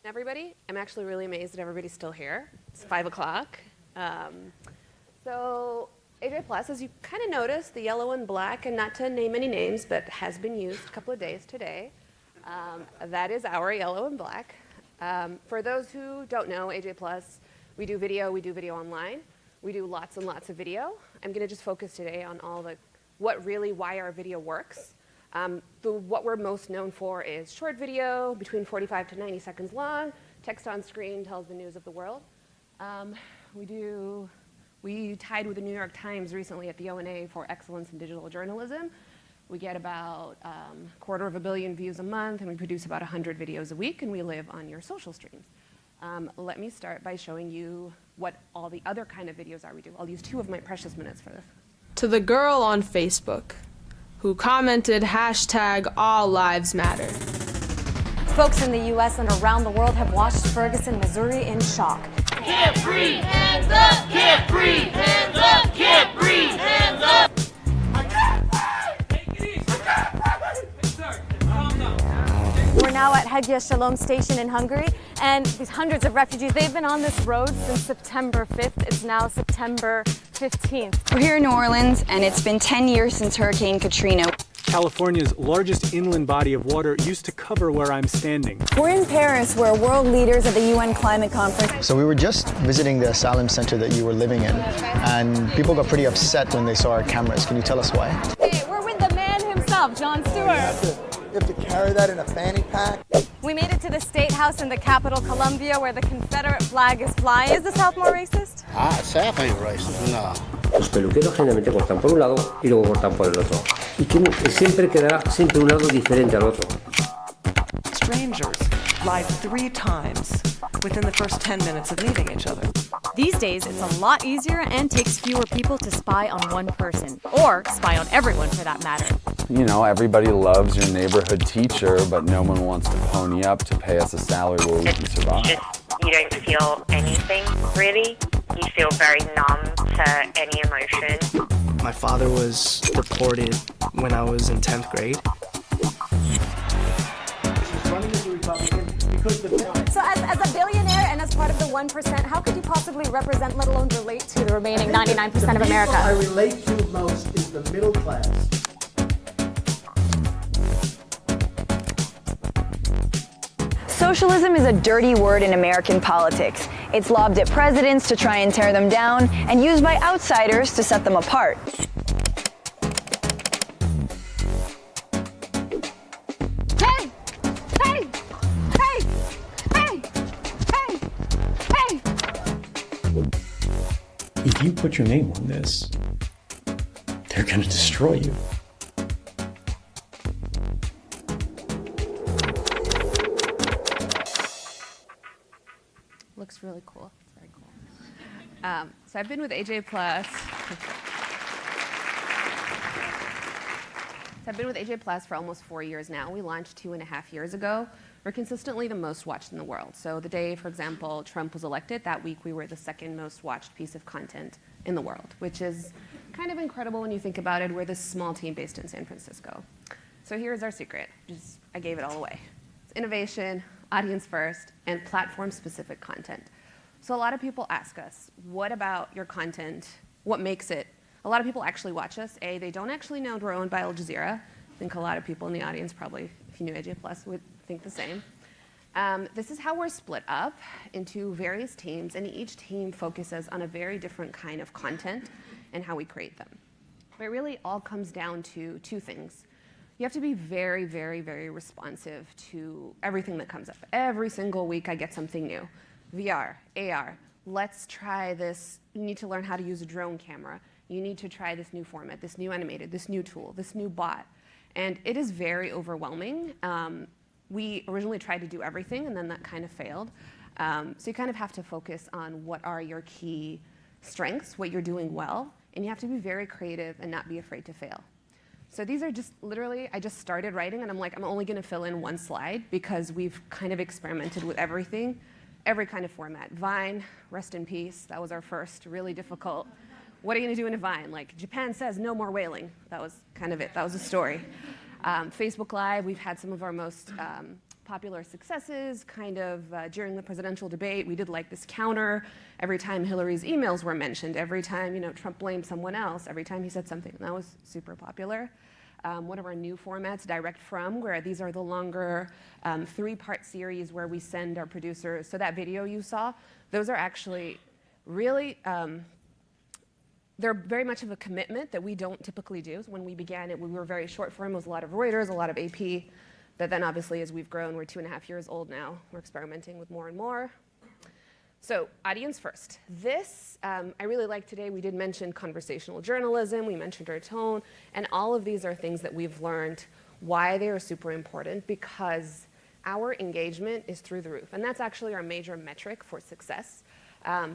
Everybody, I'm actually really amazed that everybody's still here. It's 5 o'clock. So AJ Plus, as you kind of noticed, the yellow and black, and not to name any names, but has been used a couple of days today. That is our yellow and black. For those who don't know, AJ Plus, we do video online. We do lots and lots of video. I'm going to just focus today on all the why our video works. What we're most known for is short video, between 45 to 90 seconds long. Text on screen tells the news of the world. We tied with the New York Times recently at the O&A for excellence in digital journalism. We get about 250 million views a month, and we produce about 100 videos a week, and we live on your social streams. Let me start by showing you what all the other kind of videos are we do. I'll use 2 of my precious minutes for this. To the girl on Facebook who commented #AllLivesMatter. Folks in the U.S. and around the world have watched Ferguson, Missouri in shock. Can't breathe, hands up, can't breathe, hands up, can't breathe, hands up. I can't breathe! Take it easy. I can't breathe! Hey, sir, calm down. We're now at Hegya Shalom Station in Hungary, and these hundreds of refugees, they've been on this road since September 5th. It's now September 15th. We're here in New Orleans, and it's been 10 years since Hurricane Katrina. California's largest inland body of water used to cover where I'm standing. We're in Paris, where world leaders at the UN Climate Conference. So we were just visiting the asylum center that you were living in, and people got pretty upset when they saw our cameras. Can you tell us why? Hey, we're with the man himself, Jon Stewart. You have to carry that in a fanny pack. We made it to the State House in the capital, Columbia, where the Confederate flag is flying. Is the South more racist? South ain't racist, no. Los peluqueros generalmente cortan por un lado y luego cortan por el otro. Y siempre quedará siempre un lado diferente al otro. Strangers lied 3 times within the first 10 minutes of meeting each other. These days, it's a lot easier and takes fewer people to spy on one person, or spy on everyone for that matter. You know, everybody loves your neighborhood teacher, but no one wants to pony up to pay us a salary where we can survive. You don't feel anything, really. You feel very numb to any emotion. My father was deported when I was in 10th grade. She's running as a Republican because the... So as a billionaire and as part of the 1%, how could you possibly represent, let alone relate to the remaining 99% of America? The people I relate to most is the middle class. Socialism is a dirty word in American politics. It's lobbed at presidents to try and tear them down, and used by outsiders to set them apart. Hey! Hey! Hey! Hey! Hey! Hey! If you put your name on this, they're going to destroy you. Looks really cool. It's very cool. So I've been with AJ Plus. For almost 4 years now. We launched 2.5 years ago. We're consistently the most watched in the world. So the day, for example, Trump was elected, that week we were the 2nd most watched piece of content in the world, which is kind of incredible when you think about it. We're this small team based in San Francisco. So here's our secret. I gave it all away. It's innovation, audience first, and platform-specific content. So a lot of people ask us, what about your content? What makes it? A lot of people actually watch us. They don't actually know we're owned by Al Jazeera. I think a lot of people in the audience probably, if you knew AJ Plus, would think the same. This is how we're split up into various teams, and each team focuses on a very different kind of content and how we create them. But it really all comes down to 2 things. You have to be very, very, very responsive to everything that comes up. Every single week I get something new. VR, AR, let's try this. You need to learn how to use a drone camera. You need to try this new format, this new animated, this new tool, this new bot. And it is very overwhelming. We originally tried to do everything, and then that kind of failed. So you kind of have to focus on what are your key strengths, what you're doing well, and you have to be very creative and not be afraid to fail. So these are just literally, I just started writing, and I'm like, I'm only going to fill in 1 slide because we've kind of experimented with everything, every kind of format. Vine, rest in peace, that was our first really difficult. What are you going to do in a Vine? Like, Japan says no more whaling. That was kind of it. That was the story. Facebook Live, we've had some of our most popular successes, kind of during the presidential debate, we did like this counter every time Hillary's emails were mentioned, every time Trump blamed someone else, every time he said something. And that was super popular. One of our new formats, Direct From, where these are the longer 3-part series where we send our producers. So that video you saw, those are actually really, they're very much of a commitment that we don't typically do. So when we began it, we were very short form. It was a lot of Reuters, a lot of AP. But then obviously as we've grown, we're 2.5 years old now. We're experimenting with more and more. So audience first. This, I really like today. We did mention conversational journalism. We mentioned our tone. And all of these are things that we've learned why they are super important, because our engagement is through the roof. And that's actually our major metric for success.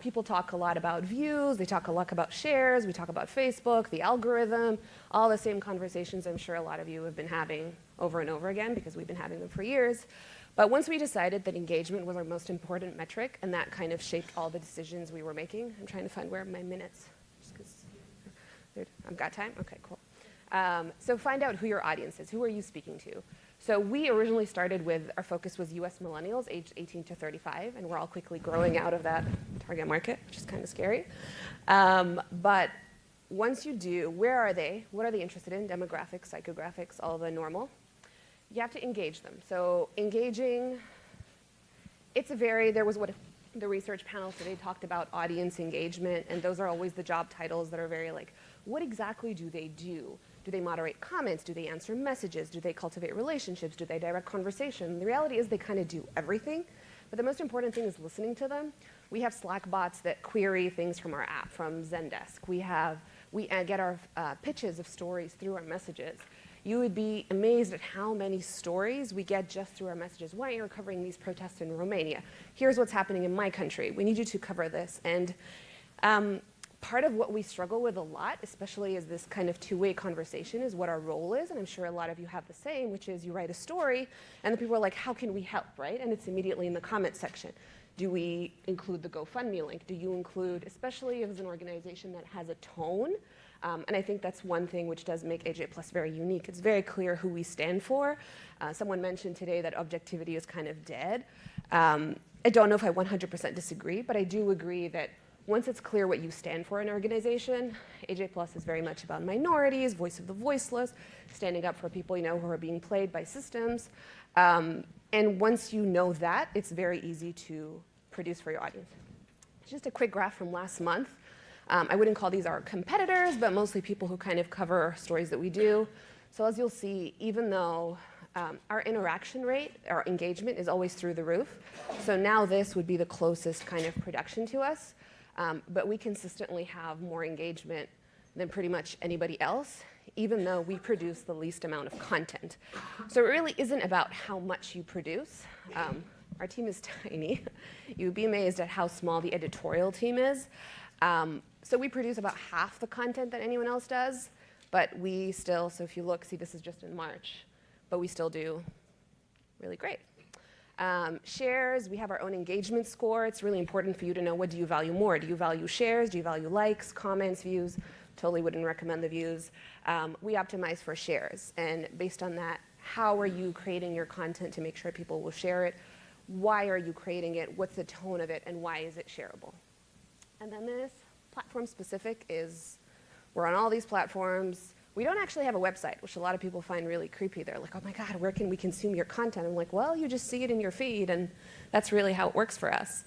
People talk a lot about views, they talk a lot about shares, we talk about Facebook, the algorithm, all the same conversations I'm sure a lot of you have been having over and over again because we've been having them for years. But once we decided that engagement was our most important metric, and that kind of shaped all the decisions we were making. I'm trying to find where are my minutes, just because I've got time? Okay, cool. So find out who your audience is, who are you speaking to? So we originally started with, our focus was US millennials aged 18 to 35, and we're all quickly growing out of that target market, which is kind of scary. But once you do, where are they? What are they interested in? Demographics, psychographics, all the normal. You have to engage them. So engaging, there was what the research panel today talked about audience engagement, and those are always the job titles that are very like, what exactly do they do? Do they moderate comments? Do they answer messages? Do they cultivate relationships? Do they direct conversation? The reality is they kind of do everything, but the most important thing is listening to them. We have Slack bots that query things from our app, from Zendesk. We get our pitches of stories through our messages. You would be amazed at how many stories we get just through our messages. Why are you covering these protests in Romania? Here's what's happening in my country. We need you to cover this. And part of what we struggle with a lot, especially as this kind of two-way conversation, is what our role is. And I'm sure a lot of you have the same, which is you write a story, and the people are like, how can we help, right? And it's immediately in the comment section. Do we include the GoFundMe link? Do you include, especially if it's an organization that has a tone? And I think that's one thing which does make AJ Plus very unique. It's very clear who we stand for. Someone mentioned today that objectivity is kind of dead. I don't know if I 100% disagree, but I do agree that once it's clear what you stand for in an organization, AJ Plus is very much about minorities, voice of the voiceless, standing up for people who are being played by systems. And once you know that, it's very easy to produce for your audience. Just a quick graph from last month. I wouldn't call these our competitors, but mostly people who kind of cover stories that we do. So as you'll see, even though our interaction rate, our engagement is always through the roof. So now this would be the closest kind of production to us. But we consistently have more engagement than pretty much anybody else, even though we produce the least amount of content. So it really isn't about how much you produce. Our team is tiny. You'd be amazed at how small the editorial team is. So we produce about half the content that anyone else does, but we still, so if you look, see this is just in March, but we still do really great. Shares, we have our own engagement score. It's really important for you to know, what do you value more? Do you value shares? Do you value likes, comments, views? Totally wouldn't recommend the views. We optimize for shares, and based on that, how are you creating your content to make sure people will share it? Why are you creating it? What's the tone of it, and why is it shareable? And then this platform specific is, we're on all these platforms. We don't actually have a website, which a lot of people find really creepy. They're like, oh my God, where can we consume your content? I'm like, well, you just see it in your feed, and that's really how it works for us.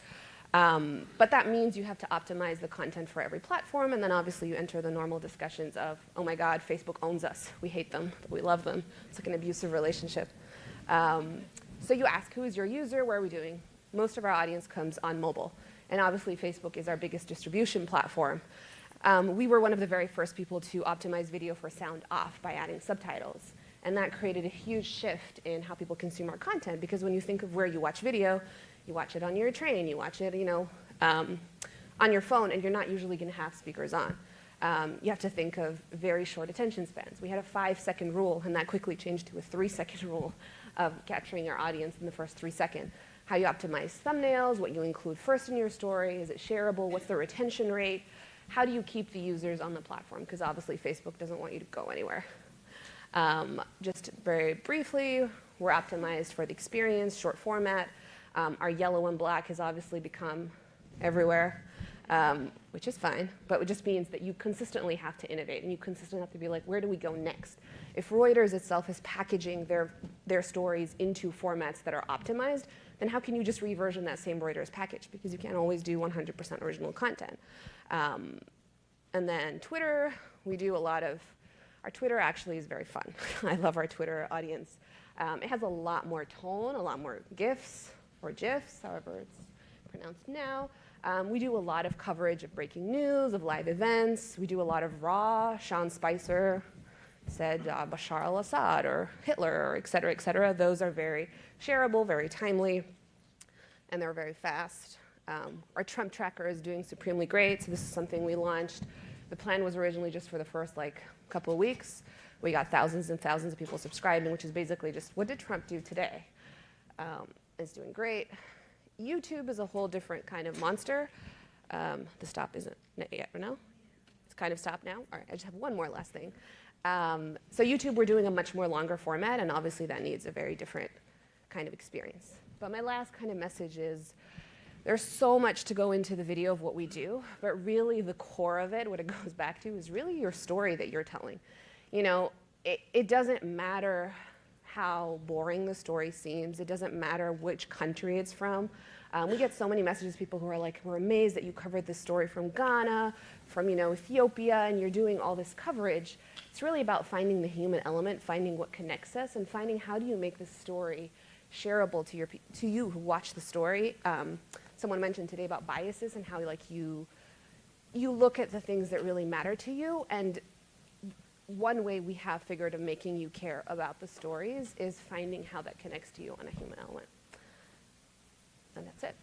But that means you have to optimize the content for every platform, and then obviously you enter the normal discussions of, oh my God, Facebook owns us. We hate them, but we love them. It's like an abusive relationship. So you ask, who is your user? Where are we doing? Most of our audience comes on mobile, and obviously Facebook is our biggest distribution platform. We were one of the very first people to optimize video for sound off by adding subtitles. And that created a huge shift in how people consume our content, because when you think of where you watch video, you watch it on your train, you watch it, on your phone, and you're not usually going to have speakers on. You have to think of very short attention spans. We had a 5-second rule, and that quickly changed to a 3-second rule of capturing your audience in the first 3 seconds. How you optimize thumbnails, what you include first in your story, is it shareable, what's the retention rate? How do you keep the users on the platform? Because obviously Facebook doesn't want you to go anywhere. Just very briefly, we're optimized for the experience, short format. Our yellow and black has obviously become everywhere, which is fine, but it just means that you consistently have to innovate and you consistently have to be like, where do we go next? If Reuters itself is packaging their stories into formats that are optimized, then how can you just reversion that same Reuters package? Because you can't always do 100% original content. And then Twitter, we do a lot of, our Twitter actually is very fun. I love our Twitter audience. It has a lot more tone, a lot more GIFs, or GIFs, however it's pronounced now. We do a lot of coverage of breaking news, of live events. We do a lot of raw. Sean Spicer said Bashar al-Assad or Hitler, or et cetera, et cetera. Those are very shareable, very timely, and they're very fast. Our Trump tracker is doing supremely great. So this is something we launched. The plan was originally just for the first couple of weeks. We got thousands and thousands of people subscribing, which is basically just, what did Trump do today? It's doing great. YouTube is a whole different kind of monster. The stop isn't yet, no? It's kind of stopped now. All right, I just have one more last thing. So YouTube, we're doing a much more longer format, and obviously that needs a very different kind of experience. But my last kind of message is, there's so much to go into the video of what we do, but really the core of it, what it goes back to, is really your story that you're telling. You know, it doesn't matter how boring the story seems. It doesn't matter which country it's from. We get so many messages, people who are like, we're amazed that you covered this story from Ghana, from Ethiopia, and you're doing all this coverage. It's really about finding the human element, finding what connects us, and finding how do you make this story shareable to you who watch the story. Someone mentioned today about biases and how you look at the things that really matter to you, and one way we have figured of making you care about the stories is finding how that connects to you on a human element. And that's it.